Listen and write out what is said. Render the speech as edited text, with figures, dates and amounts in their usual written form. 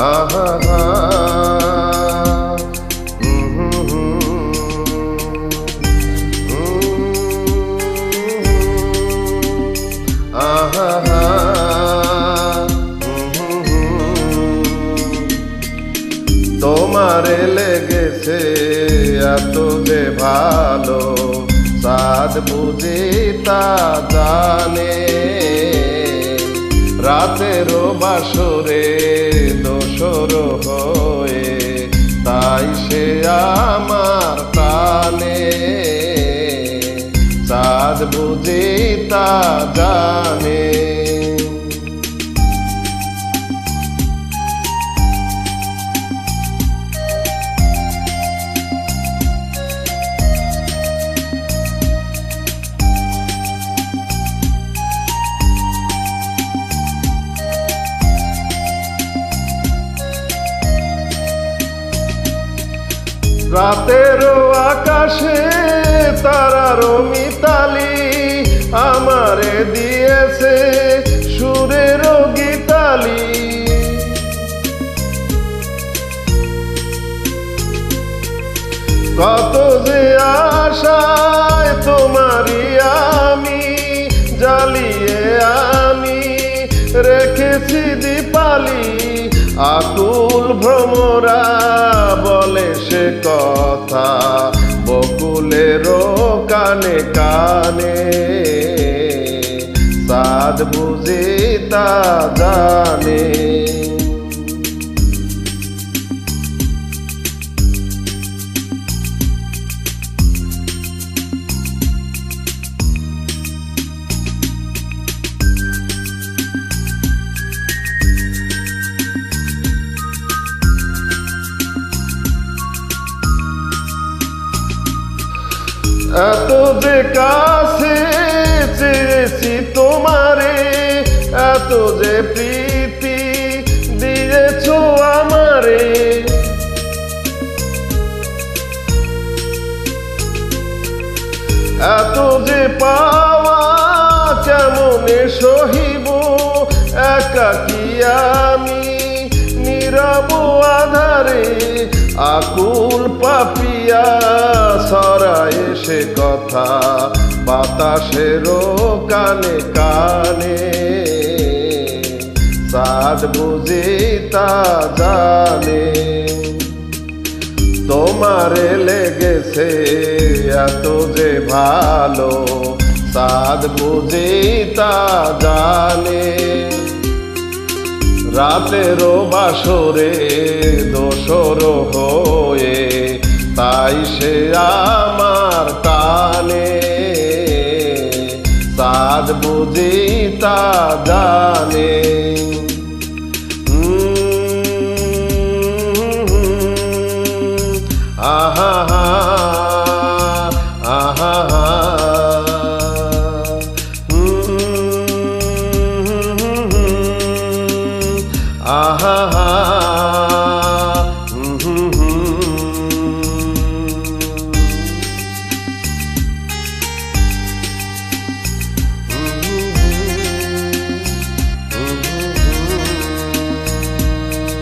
আহা হা আহা হা তোমারে লেগেছে এত যে ভালো সাদ বুঝি তা জানে রাতেরও বাসরে দোসর হয়ে তাই সে আমার টানে সাদ বুঝি তা জানে রাতেরও আকাশে তারারও মিতালি আমারে দিয়েছে সুরেরও গীতালি কত যে আশায় তোমারই আমি জ্বালিয়ে আমি রেখেছি দীপালি আকুল ভ্রমরা বলে সে কথা বকুলেরও কানে কানে সাদ বুঝি তা জানে এত যে কাছে চেয়েছি তোমারে এত যে প্রীতি দিয়েছ আমারে এত যে পাওয়া কেমনে সহিব একাকী আমি নীরব আধারে আকুল পাপিয়া ছড়ায় সে কথা বাতাসেরও কানে কানে সাদ বুঝি তা জানে তোমারে লেগেছে এত যে ভালো সাদ বুঝি তা জানে রাতেরও বাসরে দোসর হয়ে তাই সে আমার টানে সাদ বুঝি তা জানে আহা হা আহা হা আহা হা